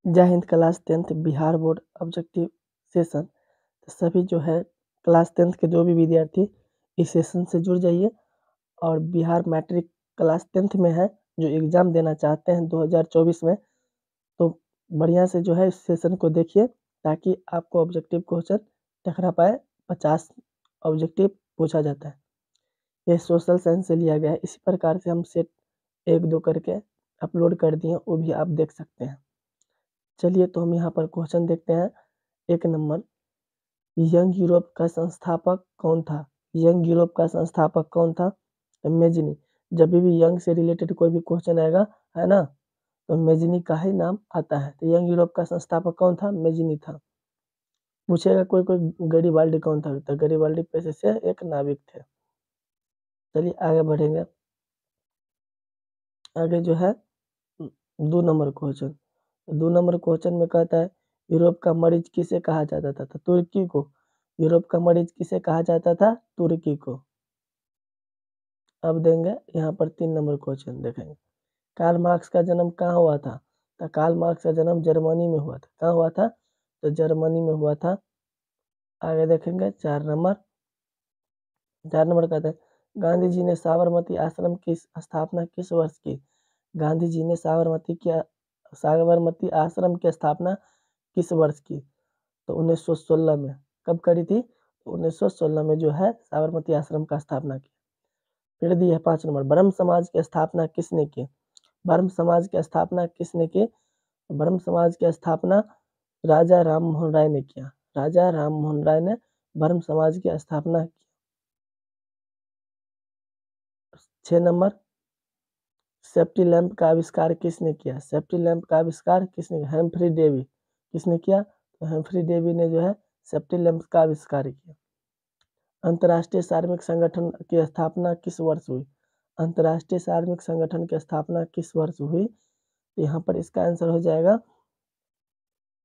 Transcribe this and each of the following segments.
जय Hind class 10th Bihar board objective session. तो सभी जो है क्लास 10th के जो भी विद्यार्थी इस सेशन से जुड़ जाइए और बिहार मैट्रिक क्लास 10th में है जो एग्ज़ाम देना चाहते हैं 2024 में, तो बढ़िया से जो है इस सेशन को देखिए ताकि आपको ऑब्जेक्टिव क्वेश्चन टकरा पाए। 50 ऑब्जेक्टिव पूछा जाता है। यह सोशल साइंस से लिया गया है। इसी प्रकार से हम सेट 1-2 करके अपलोड कर दिए, वो भी आप देख सकते हैं। चलिए तो हम यहाँ पर क्वेश्चन देखते हैं। 1 नंबर, यंग यूरोप का संस्थापक कौन था? यंग यूरोप का संस्थापक कौन था? मेजनी। जब भी यंग से रिलेटेड कोई भी क्वेश्चन आएगा, है ना, तो मेजनी का ही नाम आता है। तो यंग यूरोप का संस्थापक कौन था? मेजनी था। पूछेगा कोई कोई गैरीबाल्डी कौन था? तो गैरीबाल्डी पेशे से एक नाविक थे। चलिए आगे बढ़ेंगे। आगे जो है 2 नंबर क्वेश्चन। 2 नंबर क्वेश्चन में कहता है यूरोप का मरीज किसे कहा जाता था? तो तुर्की को। यूरोप का मरीज किसे कहा जाता था? तुर्की को। अब देंगे यहाँ पर 3 नंबर क्वेश्चन देखेंगे। कार्ल मार्क्स का जन्म कहाँ हुआ था? तो कार्ल मार्क्स का जन्म जर्मनी में हुआ था। कहाँ हुआ था? तो जर्मनी में हुआ था। आगे देखेंगे 4 नंबर। 4 नंबर कहते हैं गांधी जी ने साबरमती आश्रम की स्थापना किस वर्ष की? गांधी जी ने साबरमती आश्रम की स्थापना किस वर्ष की? तो 1916 में। कब करी थी? तो 1916 में जो है साबरमती आश्रम का स्थापना की। फिर दी है 5 नंबर, ब्रह्म समाज की स्थापना किसने की? ब्रह्म समाज की स्थापना किसने की? ब्रह्म समाज की स्थापना राजा राम मोहन राय ने किया। राजा राम मोहन राय ने ब्रह्म समाज की स्थापना की। 6 नंबर, सेफ्टी लैंप का आविष्कार किसने किया? सेफ्टी लैंप का आविष्कार किसने किया? Humphrey Davy. किसने किया? तो हेम्फ्री डेवी ने जो है सेफ्टी लैंप का आविष्कार किया। अंतर्राष्ट्रीय कार्मिक संगठन की स्थापना किस वर्ष हुई? अंतर्राष्ट्रीय कार्मिक संगठन की स्थापना किस वर्ष हुई? तो यहाँ पर इसका आंसर हो जाएगा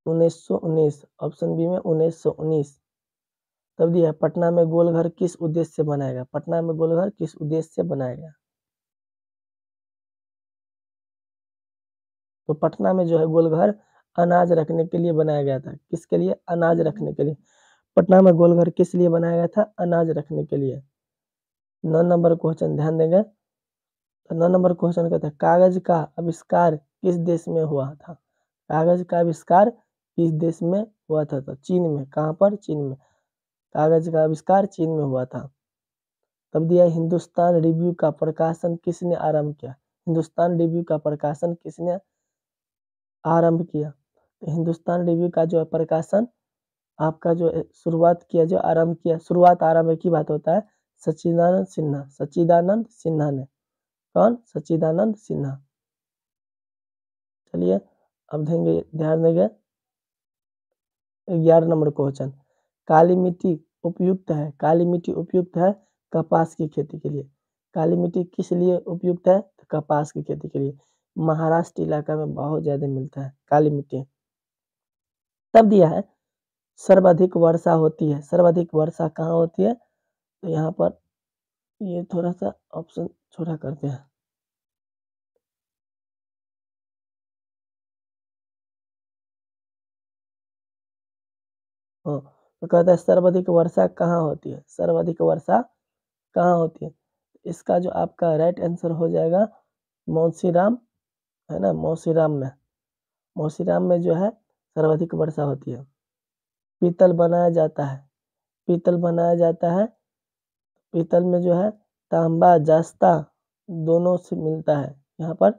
1919। ऑप्शन बी में 1919। तब दिया पटना में गोलघर किस उद्देश्य से बनाया गया? पटना में गोलघर किस उद्देश्य से बनाया गया? तो पटना में जो है गोलघर अनाज रखने के लिए बनाया गया था। किसके लिए? अनाज रखने के लिए। पटना में गोलघर किस लिए बनाया गया था? अनाज रखने के लिए। 9 नंबर क्वेश्चन ध्यान देंगे। तो 9 नंबर क्वेश्चन कहता है कागज का आविष्कार किस देश में हुआ था? कागज का आविष्कार किस देश में हुआ था? तो चीन में। कहाँ पर? चीन में। कागज का आविष्कार चीन में हुआ था। तब दिया हिंदुस्तान रिव्यू का प्रकाशन किसने आरंभ किया? हिंदुस्तान रिव्यू का प्रकाशन किसने आरंभ किया? तो हिंदुस्तान रिव्यू का जो प्रकाशन आपका जो शुरुआत किया, जो आरंभ किया, शुरुआत आरंभ की बात होता है सच्चिदानंद सिन्हा। सच्चिदानंद सिन्हा ने। कौन? सच्चिदानंद सिन्हा। चलिए अब देंगे, ध्यान देंगे 11 नंबर क्वेश्चन। काली मिट्टी उपयुक्त है? काली मिट्टी उपयुक्त है कपास की खेती के लिए। काली मिट्टी किस लिए उपयुक्त है? तो कपास की खेती के लिए। महाराष्ट्र इलाका में बहुत ज़्यादा मिलता है काली मिट्टी। तब दिया है सर्वाधिक वर्षा होती है। सर्वाधिक वर्षा कहाँ होती है? तो यहाँ पर ये थोड़ा सा ऑप्शन छोटा करते हैं। हाँ, तो कहता है सर्वाधिक वर्षा कहाँ होती है? सर्वाधिक वर्षा कहाँ होती है? इसका जो आपका राइट आंसर हो जाएगा मौसीराम, है ना, मौसीराम में। मौसीराम में जो है सर्वाधिक वर्षा होती है। पीतल बनाया जाता है। पीतल बनाया जाता है। पीतल में जो है तांबा जस्ता दोनों से मिलता है। यहाँ पर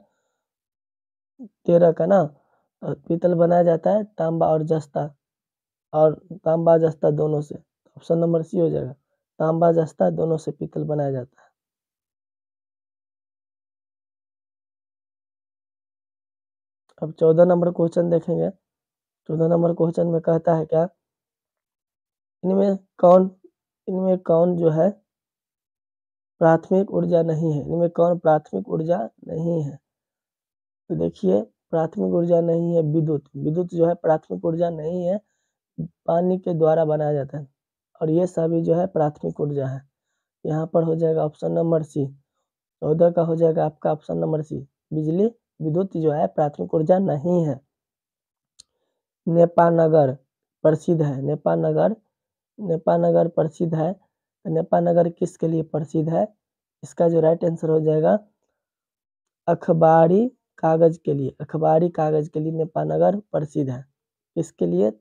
13 का ना, पीतल बनाया जाता है तांबा और जस्ता, और तांबा जस्ता दोनों से। ऑप्शन नंबर सी हो जाएगा। तांबा जस्ता दोनों से पीतल बनाया जाता है। अब 14 नंबर क्वेश्चन देखेंगे। 14 नंबर क्वेश्चन में कहता है क्या? इनमें कौन इनमें कौन जो है प्राथमिक ऊर्जा नहीं है? इनमें कौन प्राथमिक ऊर्जा नहीं है? तो देखिए प्राथमिक ऊर्जा नहीं है विद्युत। विद्युत जो है प्राथमिक ऊर्जा नहीं है, पानी के द्वारा बनाया जाता है, और ये सभी जो है प्राथमिक ऊर्जा है। यहाँ पर हो जाएगा ऑप्शन नंबर सी। 14 का हो जाएगा आपका ऑप्शन नंबर सी। बिजली विद्युत जो है प्राथमिक ऊर्जा नहीं है। नेपानगर प्रसिद्ध है, नेपानगर प्रसिद्ध है। तो नेपानगर किसके लिए प्रसिद्ध है? इसका जो राइट आंसर हो जाएगा अखबारी कागज के लिए, अखबारी कागज के लिए नेपानगर प्रसिद्ध है। किसके लिए?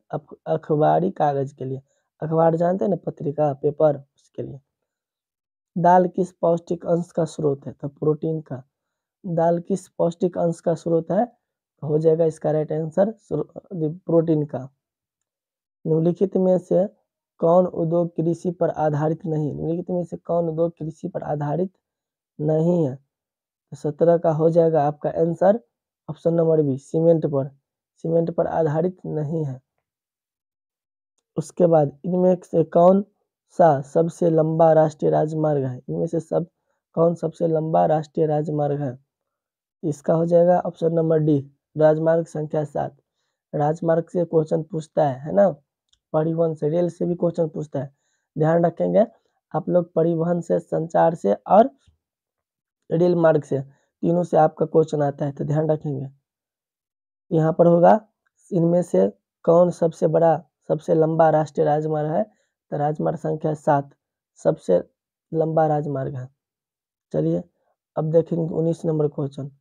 अखबारी कागज के लिए। अखबार जानते हैं ना, पत्रिका, पेपर, उसके लिए। दाल किस पौष्टिक अंश का स्रोत है? तो प्रोटीन का। दाल किस पौष्टिक अंश का स्रोत है? हो जाएगा इसका राइट आंसर प्रोटीन का। निम्नलिखित में से कौन उद्योग कृषि पर आधारित नहीं? निम्नलिखित में से कौन उद्योग कृषि पर आधारित नहीं है? तो 17 का हो जाएगा आपका answer option number B, cement पर आधारित नहीं है। उसके बाद इनमें से कौन सा सबसे लंबा राष्ट्रीय राजमार्ग है? इनमें से कौन सबसे लंबा राष्ट्रीय राजमार्ग है? इसका हो जाएगा ऑप्शन नंबर डी, राजमार्ग संख्या 7। राजमार्ग से क्वेश्चन पूछता है ना, परिवहन से, रेल से भी क्वेश्चन पूछता है। ध्यान रखेंगे आप लोग, परिवहन से, संचार से और रेल मार्ग से, तीनों से आपका क्वेश्चन आता है, तो ध्यान रखेंगे। यहाँ पर होगा इनमें से कौन सबसे लंबा राष्ट्रीय राजमार्ग है? तो राजमार्ग संख्या 7 सबसे लंबा राजमार्ग है। चलिए अब देखेंगे 19 नंबर क्वेश्चन।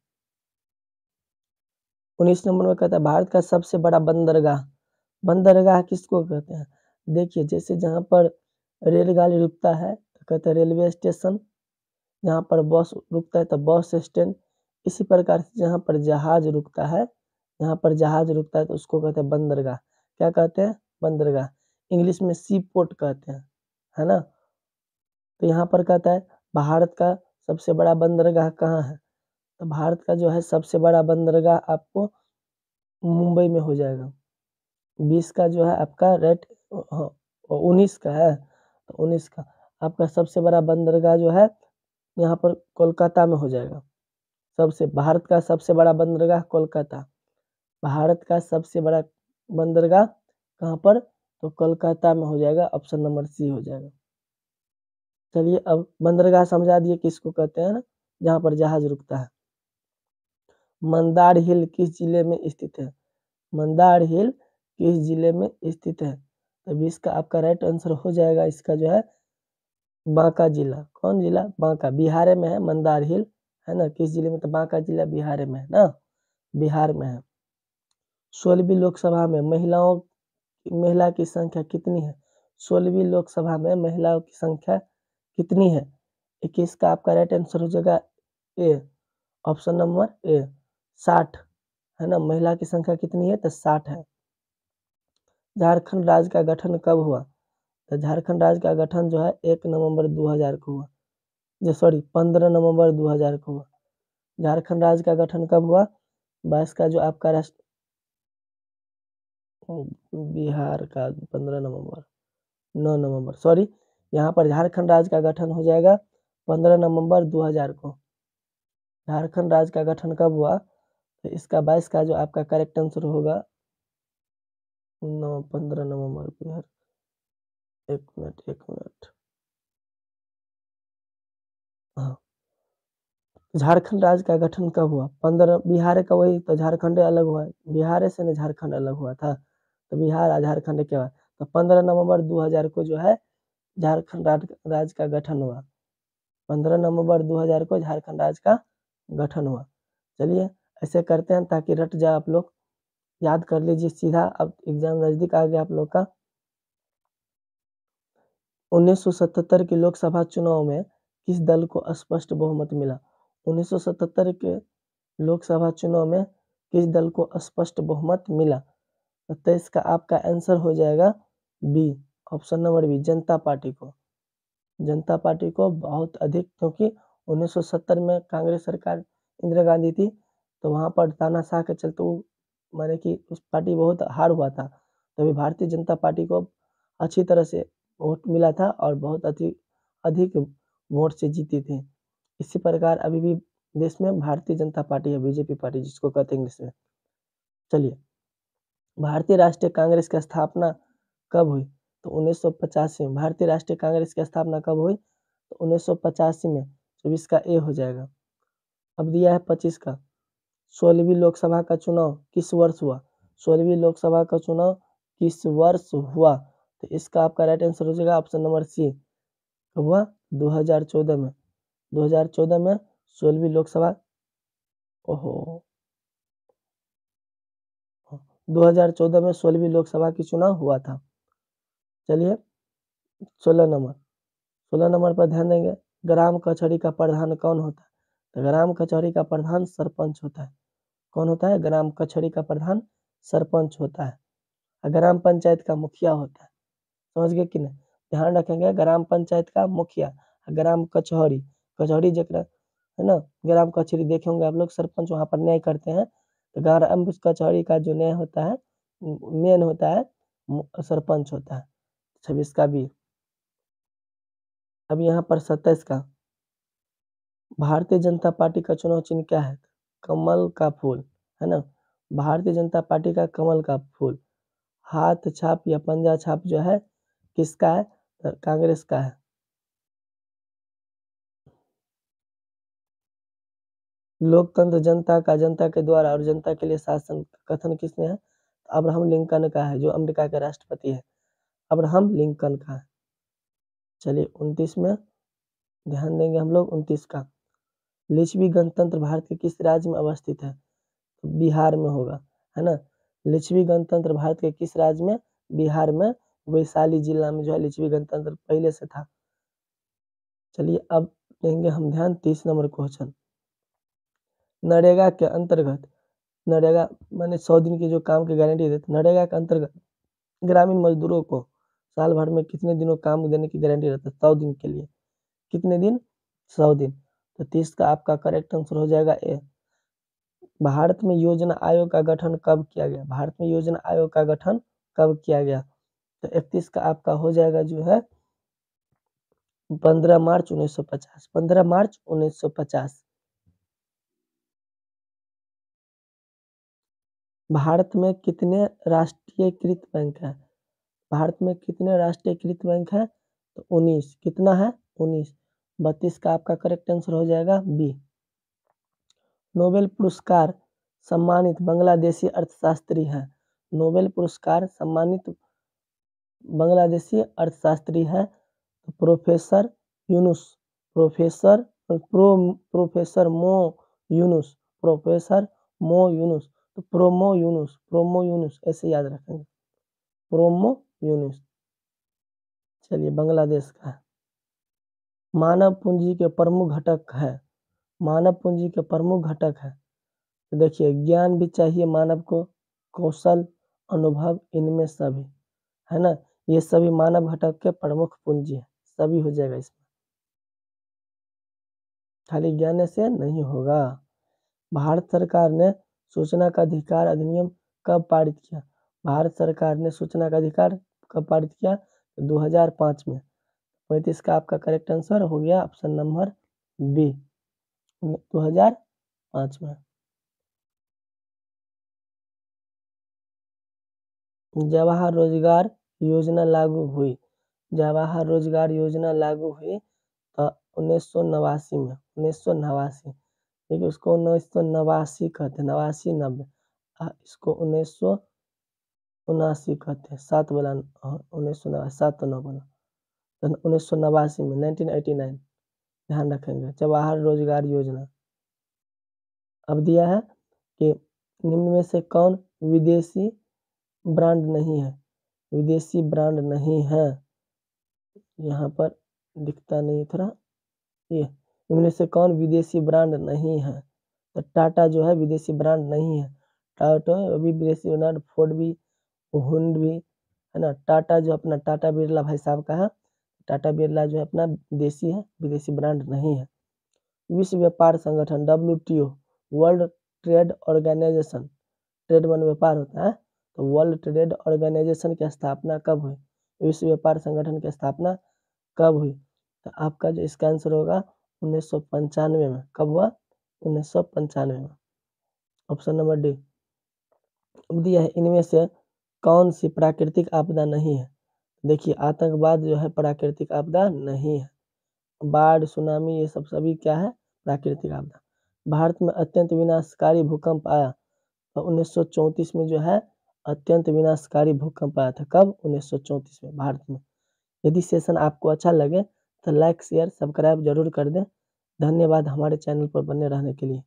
19 नंबर में कहता है भारत का सबसे बड़ा बंदरगाह किसको कहते हैं? देखिए, जैसे जहाँ पर रेलगाड़ी रुकता है तो कहते हैं रेलवे स्टेशन, जहाँ पर बस रुकता है तो बस स्टैंड। इसी प्रकार से जहाँ पर जहाज रुकता है तो उसको कहते हैं बंदरगाह। क्या कहते हैं? बंदरगाह। इंग्लिश में सी पोर्ट कहते हैं, है ना। तो यहाँ पर कहता है भारत का सबसे बड़ा बंदरगाह कहाँ है? तो भारत का जो है सबसे बड़ा बंदरगाह आपको मुंबई में हो जाएगा। 20 का जो है आपका रेट 19 का है, तो 19 का आपका सबसे बड़ा बंदरगाह जो है यहाँ पर कोलकाता में हो जाएगा। भारत का सबसे बड़ा बंदरगाह कोलकाता। भारत का सबसे बड़ा बंदरगाह कहाँ पर? तो कोलकाता में हो जाएगा, ऑप्शन नंबर सी हो जाएगा। चलिए अब बंदरगाह समझा दिए किसको कहते हैं ना, जहाँ पर जहाज रुकता है। मंदार हिल किस जिले में स्थित है? मंदार हिल किस जिले में स्थित है? तो इसका आपका राइट आंसर हो जाएगा, इसका जो है बांका जिला। कौन जिला? बांका, बिहार में है मंदार हिल, है ना। किस जिले में? तो बांका जिला बिहार में है ना, बिहार में है। 16वीं लोकसभा में महिला की संख्या कितनी है? 16वीं लोकसभा में महिलाओं की संख्या कितनी है? 21 का आपका राइट आंसर हो जाएगा ए, ऑप्शन नंबर ए, 60, है ना। महिला की संख्या कितनी है? तो 60 है। झारखंड राज्य का गठन कब हुआ? तो झारखंड राज्य का गठन जो है 1 नवंबर 2000 को हुआ। 15 नवंबर 2000 को हुआ। झारखंड राज्य का गठन कब हुआ? 22 का जो आपका बिहार का 15 नवंबर, 9 नवंबर, यहाँ पर झारखंड राज्य का गठन हो जाएगा 15 नवंबर 2000 को। झारखंड राज्य का गठन कब हुआ? तो इसका 22 का जो आपका करेक्ट आंसर होगा 15 नवंबर बिहार। एक मिनट, हाँ, झारखंड राज्य का गठन कब हुआ? 15, बिहार का वही तो झारखंड अलग हुआ, बिहार से ना झारखंड अलग हुआ था, तो बिहार और झारखंड के बाद तो 15 नवंबर 2000 को जो है झारखंड राज्य का गठन हुआ। 15 नवंबर 2000 को झारखंड राज्य का गठन हुआ। चलिए ऐसे करते हैं ताकि रट जाए, आप लोग याद कर लीजिए सीधा। अब एग्जाम नजदीक आ गया आप लोग का। 1977 के लोकसभा चुनाव में किस दल को स्पष्ट बहुमत मिला? 1977 के लोकसभा चुनाव में किस दल को स्पष्ट बहुमत मिला? तो इसका आपका आंसर हो जाएगा बी, ऑप्शन नंबर बी, जनता पार्टी को। जनता पार्टी को बहुत अधिक, क्योंकि 1970 में कांग्रेस सरकार इंदिरा गांधी थी, तो वहाँ पर तानाशाह के चलते माने कि उस पार्टी बहुत हार हुआ था, तभी भारतीय जनता पार्टी को अच्छी तरह से वोट मिला था और बहुत अधिक वोट से जीती थी। इसी प्रकार अभी भी देश में भारतीय जनता पार्टी है, बीजेपी पार्टी जिसको कहते हैं इंग्लिश में। चलिए, भारतीय राष्ट्रीय कांग्रेस की स्थापना कब हुई? तो 1985 में। भारतीय राष्ट्रीय कांग्रेस की स्थापना कब हुई? तो 1985 में। तो इसका ए हो जाएगा। अब दिया है 25 का, 16वीं लोकसभा का चुनाव किस वर्ष हुआ? 16वीं लोकसभा का चुनाव किस वर्ष हुआ? तो इसका आपका राइट आंसर हो जाएगा ऑप्शन नंबर सी, कब हुआ? 2014 में। 2014 में 16वीं लोकसभा, ओहो, 2014 में 16वीं लोकसभा की चुनाव हुआ था। चलिए 16 नंबर पर ध्यान देंगे। ग्राम कचहरी का प्रधान कौन होता है? तो ग्राम कचहरी का प्रधान सरपंच होता है। कौन होता है? ग्राम कचहरी का प्रधान सरपंच होता है। ग्राम पंचायत का मुखिया होता है। समझ गए कि नहीं? ध्यान रखेंगे, ग्राम पंचायत का मुखिया, ग्राम कचहरी, कचहरी जकरा है ना, ग्राम कचहरी देखे होंगे आप लोग, सरपंच वहाँ पर न्याय करते हैं। तो ग्राम कचहरी का जो न्याय होता है, मेन होता है सरपंच होता है। 26 का भी। अब यहाँ पर 27 का, भारतीय जनता पार्टी का चुनाव चिन्ह क्या है? कमल का फूल, है ना। भारतीय जनता पार्टी का कमल का फूल। हाथ छाप या पंजा छाप जो है किसका है? तो कांग्रेस का है। लोकतंत्र जनता का, जनता के द्वारा और जनता के लिए शासन कथन किसने है? अब्राहम लिंकन का है, जो अमेरिका के राष्ट्रपति है, अब्राहम लिंकन का है। चलिए 29 में ध्यान देंगे हम लोग। 29 का, लिच्छवी गणतंत्र भारत के किस राज्य में अवस्थित है? तो बिहार में होगा, है ना। लिच्छवी गणतंत्र भारत के किस राज्य में? बिहार में, वैशाली जिला में जो है लिच्छवी गणतंत्र पहले से था। चलिए अब देंगे हम ध्यान 30 नंबर क्वेश्चन। नरेगा के अंतर्गत, नरेगा माने 100 दिन की जो काम की गारंटी देते, नरेगा के अंतर्गत ग्रामीण मजदूरों को साल भर में कितने दिनों काम देने की गारंटी रहता है? 100 दिन के लिए। कितने दिन? 100 दिन। तो 30 का आपका करेक्ट आंसर हो जाएगा ए। भारत में योजना आयोग का गठन कब किया गया? भारत में योजना आयोग का गठन कब किया गया? तो 31 का आपका हो जाएगा जो है 15 मार्च 1950। 15 मार्च 1950। भारत में कितने राष्ट्रीयकृत बैंक है? भारत में कितने राष्ट्रीयकृत बैंक है? तो 19। कितना है? 19। 32 का आपका करेक्ट आंसर हो जाएगा बी। नोबेल पुरस्कार सम्मानित बांग्लादेशी अर्थशास्त्री है। नोबेल पुरस्कार सम्मानित बांग्लादेशी अर्थशास्त्री है प्रोफेसर यूनुस, प्रोफेसर मो यूनुस, प्रोफेसर मो यूनुस। तो प्रोमो यूनुस ऐसे याद रखेंगे, प्रोमो यूनुस। चलिए बांग्लादेश का है। मानव पूंजी के प्रमुख घटक है, मानव पूंजी के प्रमुख घटक है। तो देखिए ज्ञान भी चाहिए मानव को, कौशल, अनुभव, इनमें सभी, है ना। ये सभी मानव घटक के प्रमुख पूंजी है, सभी हो जाएगा इसमें। खाली ज्ञान से नहीं होगा। भारत सरकार ने सूचना का अधिकार अधिनियम कब पारित किया? भारत सरकार ने सूचना का अधिकार कब पारित किया? 2005 में। 35 का आपका करेक्ट आंसर हो गया ऑप्शन नंबर बी, 2005 में। जवाहर रोजगार योजना लागू हुई, जवाहर रोजगार योजना लागू हुई तो 1989 में, 1989। देखिए उसको 1989 कहते हैं, 89 90। इसको 1979 कहते हैं, 7 बोला, 1989, 7 तो 9 बोला, तो 1989 में, 1989। ध्यान रखेंगे जवाहर रोजगार योजना। अब दिया है कि निम्न में से कौन विदेशी ब्रांड नहीं है? विदेशी ब्रांड नहीं है, यहाँ पर दिखता नहीं थोड़ा, ये इनमें से कौन विदेशी ब्रांड नहीं है? तो टाटा जो है विदेशी ब्रांड नहीं है। टाटा अभी विदेशी ब्रांड, फोर्ड भी, हुंड भी, है ना। टाटा जो अपना टाटा बिरला भाई साहब का है, टाटा बिरला जो है अपना देसी है, विदेशी ब्रांड नहीं है। विश्व व्यापार संगठन WTO, world trade organisation, trade मान व्यापार होता है, तो वर्ल्ड ट्रेड ऑर्गेनाइजेशन की स्थापना कब हुई? विश्व व्यापार संगठन की स्थापना कब हुई? तो आपका जो इसका आंसर होगा 1995 में। कब हुआ? 1995 में। Option number D. अब दिया है इनमें से कौन सी प्राकृतिक आपदा नहीं है? देखिए आतंकवाद जो है प्राकृतिक आपदा नहीं है। बाढ़, सुनामी, ये सब सभी क्या है? प्राकृतिक आपदा। भारत में अत्यंत विनाशकारी भूकंप आया तो 1934 में जो है अत्यंत विनाशकारी भूकंप आया था। कब? 1934 में भारत में। यदि सेशन आपको अच्छा लगे तो लाइक, शेयर, सब्सक्राइब ज़रूर कर दें। धन्यवाद हमारे चैनल पर बने रहने के लिए।